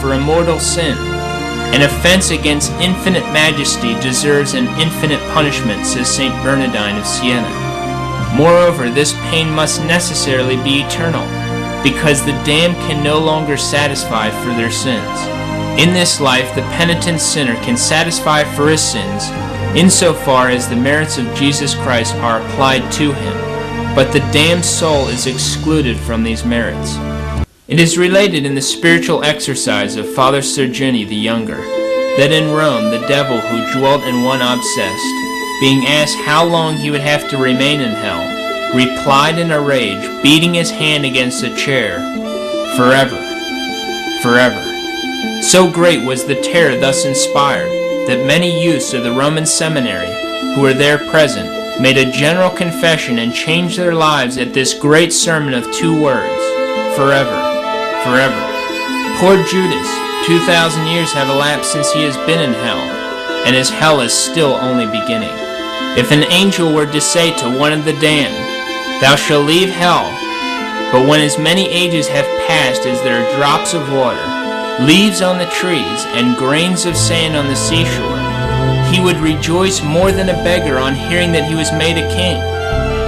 for a mortal sin. An offense against infinite majesty deserves an infinite punishment, says St. Bernardine of Siena. Moreover, this pain must necessarily be eternal, because the damned can no longer satisfy for their sins. In this life, the penitent sinner can satisfy for his sins insofar as the merits of Jesus Christ are applied to him, but the damned soul is excluded from these merits. It is related in the spiritual exercise of Father Sergioni the Younger that in Rome the devil who dwelt in one obsessed, being asked how long he would have to remain in hell, replied in a rage, beating his hand against a chair, "Forever, forever." So great was the terror thus inspired that many youths of the Roman seminary who were there present made a general confession and changed their lives at this great sermon of 2 words, "Forever, forever." Poor Judas, 2,000 years have elapsed since he has been in hell, and his hell is still only beginning. If an angel were to say to one of the damned, "Thou shalt leave hell, but when as many ages have passed as there are drops of water, leaves on the trees, and grains of sand on the seashore," he would rejoice more than a beggar on hearing that he was made a king.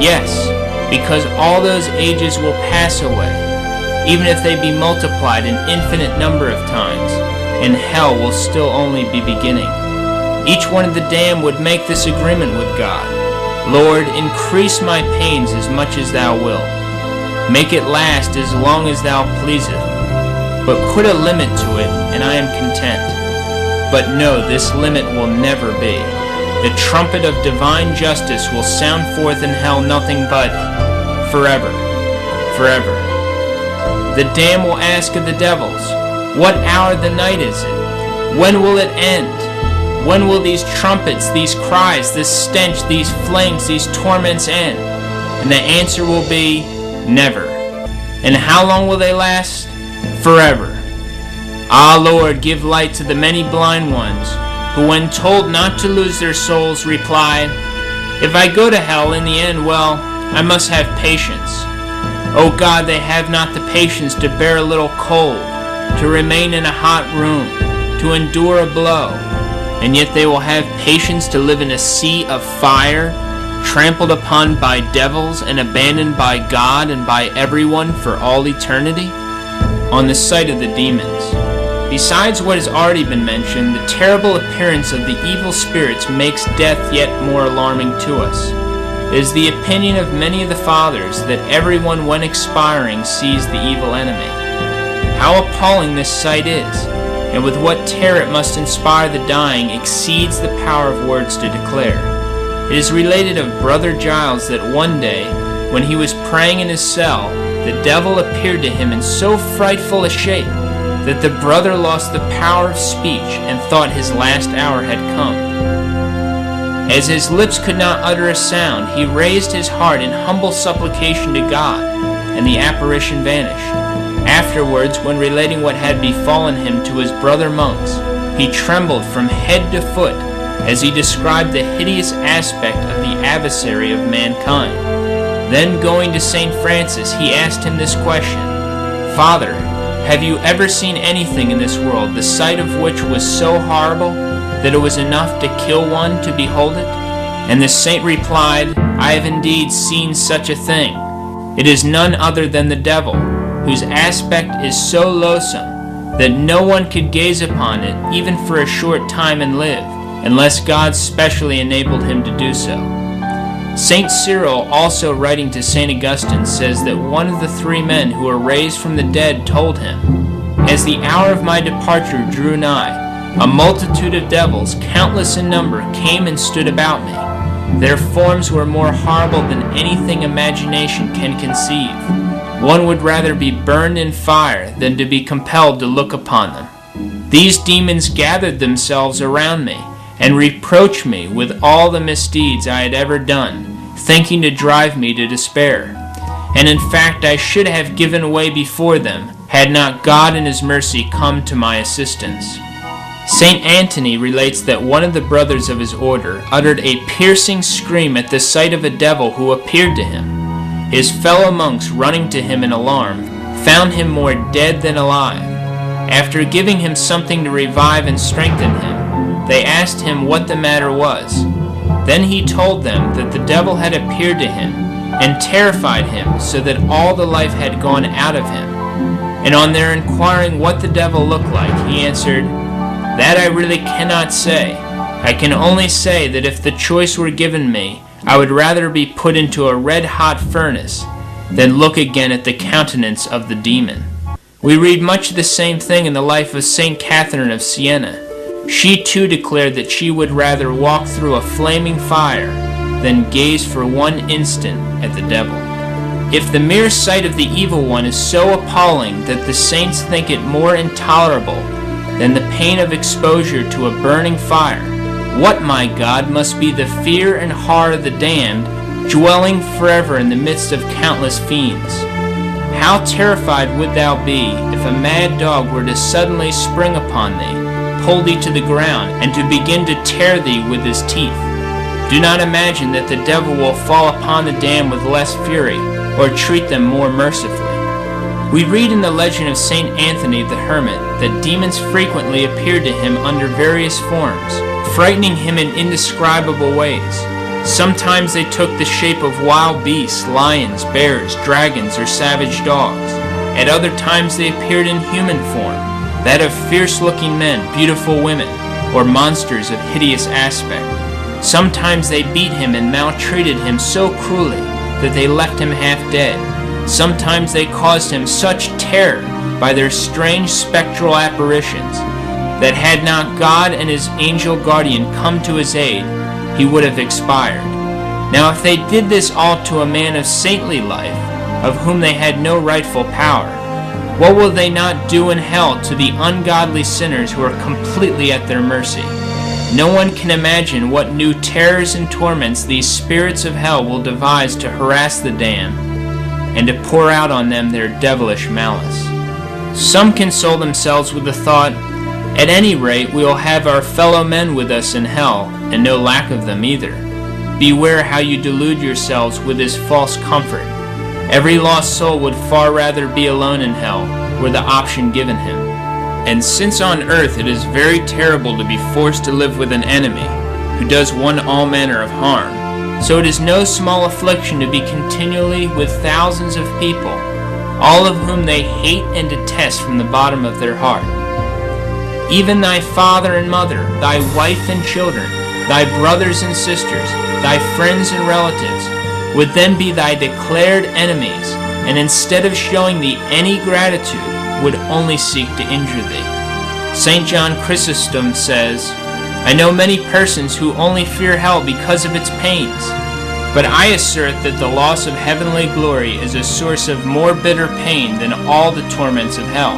Yes, because all those ages will pass away, even if they be multiplied an infinite number of times, and hell will still only be beginning. Each one of the damned would make this agreement with God: "Lord, increase my pains as much as thou wilt. Make it last as long as thou pleasest. But put a limit to it, and I am content." But no, this limit will never be. The trumpet of divine justice will sound forth in hell nothing but forever, forever. The damned will ask of the devils, "What hour of the night is it? When will it end? When will these trumpets, these cries, this stench, these flames, these torments end?" And the answer will be, "Never." And how long will they last? Forever. Ah, Lord, give light to the many blind ones, who when told not to lose their souls replied, "If I go to hell in the end, well, I must have patience." O God, they have not the patience to bear a little cold, to remain in a hot room, to endure a blow, and yet they will have patience to live in a sea of fire, trampled upon by devils and abandoned by God and by everyone for all eternity? On the side of the demons. Besides what has already been mentioned, the terrible appearance of the evil spirits makes death yet more alarming to us. It is the opinion of many of the fathers that everyone when expiring sees the evil enemy. How appalling this sight is, and with what terror it must inspire the dying, exceeds the power of words to declare. It is related of Brother Giles that one day, when he was praying in his cell, the devil appeared to him in so frightful a shape that the brother lost the power of speech and thought his last hour had come. As his lips could not utter a sound, he raised his heart in humble supplication to God, and the apparition vanished. Afterwards, when relating what had befallen him to his brother monks, he trembled from head to foot as he described the hideous aspect of the adversary of mankind. Then going to St. Francis, he asked him this question: "Father, have you ever seen anything in this world, the sight of which was so horrible that it was enough to kill one to behold it?" And the saint replied, "I have indeed seen such a thing. It is none other than the devil, whose aspect is so loathsome that no one could gaze upon it even for a short time and live, unless God specially enabled him to do so." St. Cyril, also writing to St. Augustine, says that one of the 3 men who were raised from the dead told him, "As the hour of my departure drew nigh, a multitude of devils, countless in number, came and stood about me. Their forms were more horrible than anything imagination can conceive. One would rather be burned in fire than to be compelled to look upon them. These demons gathered themselves around me, and reproached me with all the misdeeds I had ever done, thinking to drive me to despair. And in fact I should have given way before them, had not God in his mercy come to my assistance." St. Anthony relates that one of the brothers of his order uttered a piercing scream at the sight of a devil who appeared to him. His fellow monks, running to him in alarm, found him more dead than alive. After giving him something to revive and strengthen him, they asked him what the matter was. Then he told them that the devil had appeared to him and terrified him so that all the life had gone out of him. And on their inquiring what the devil looked like, he answered, "That I really cannot say. I can only say that if the choice were given me, I would rather be put into a red-hot furnace than look again at the countenance of the demon." We read much the same thing in the life of St. Catherine of Siena. She too declared that she would rather walk through a flaming fire than gaze for one instant at the devil. If the mere sight of the evil one is so appalling that the saints think it more intolerable than the pain of exposure to a burning fire, what, my God, must be the fear and horror of the damned, dwelling forever in the midst of countless fiends? How terrified would thou be if a mad dog were to suddenly spring upon thee, pull thee to the ground, and to begin to tear thee with his teeth? Do not imagine that the devil will fall upon the damned with less fury, or treat them more mercifully. We read in the legend of St. Anthony the Hermit that demons frequently appeared to him under various forms, frightening him in indescribable ways. Sometimes they took the shape of wild beasts, lions, bears, dragons, or savage dogs. At other times they appeared in human form, that of fierce-looking men, beautiful women, or monsters of hideous aspect. Sometimes they beat him and maltreated him so cruelly that they left him half dead. Sometimes they caused him such terror by their strange spectral apparitions that had not God and his angel guardian come to his aid, he would have expired. Now if they did this all to a man of saintly life, of whom they had no rightful power, what will they not do in hell to the ungodly sinners who are completely at their mercy? No one can imagine what new terrors and torments these spirits of hell will devise to harass the damned and to pour out on them their devilish malice. Some console themselves with the thought, at any rate we will have our fellow men with us in hell, and no lack of them either. Beware how you delude yourselves with this false comfort. Every lost soul would far rather be alone in hell, were the option given him. And since on earth it is very terrible to be forced to live with an enemy who does one all manner of harm, so it is no small affliction to be continually with thousands of people, all of whom they hate and detest from the bottom of their heart. Even thy father and mother, thy wife and children, thy brothers and sisters, thy friends and relatives, would then be thy declared enemies, and instead of showing thee any gratitude, would only seek to injure thee. St. John Chrysostom says, I know many persons who only fear hell because of its pains, but I assert that the loss of heavenly glory is a source of more bitter pain than all the torments of hell.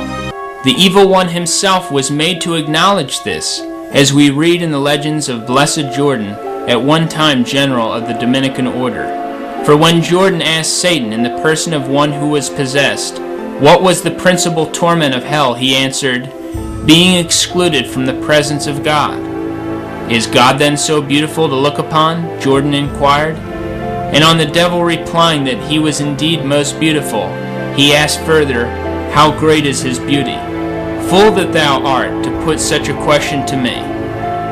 The evil one himself was made to acknowledge this, as we read in the legends of Blessed Jordan, at one time general of the Dominican order. For when Jordan asked Satan in the person of one who was possessed, what was the principal torment of hell, he answered, being excluded from the presence of God. Is God then so beautiful to look upon? Jordan inquired. And on the devil replying that he was indeed most beautiful, he asked further, how great is his beauty? Fool that thou art, to put such a question to me.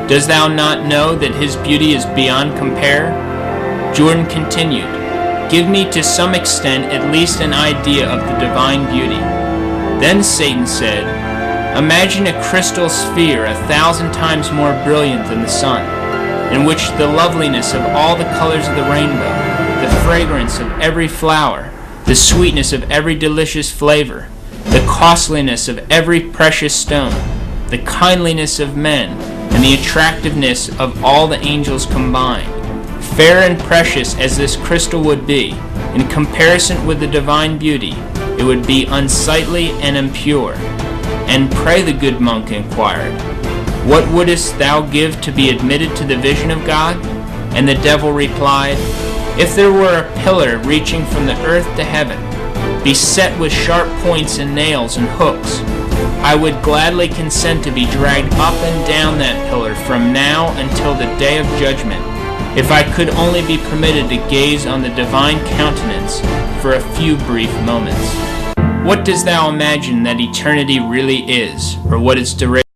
Dost thou not know that his beauty is beyond compare? Jordan continued, give me to some extent at least an idea of the divine beauty. Then Satan said, imagine a crystal sphere 1,000 times more brilliant than the sun, in which the loveliness of all the colors of the rainbow, the fragrance of every flower, the sweetness of every delicious flavor, the costliness of every precious stone, the kindliness of men, and the attractiveness of all the angels combined. Fair and precious as this crystal would be, in comparison with the divine beauty, it would be unsightly and impure. And pray, the good monk inquired, what wouldest thou give to be admitted to the vision of God? And the devil replied, if there were a pillar reaching from the earth to heaven, beset with sharp points and nails and hooks, I would gladly consent to be dragged up and down that pillar from now until the day of judgment, if I could only be permitted to gaze on the divine countenance for a few brief moments. What dost thou imagine that eternity really is, or what its duration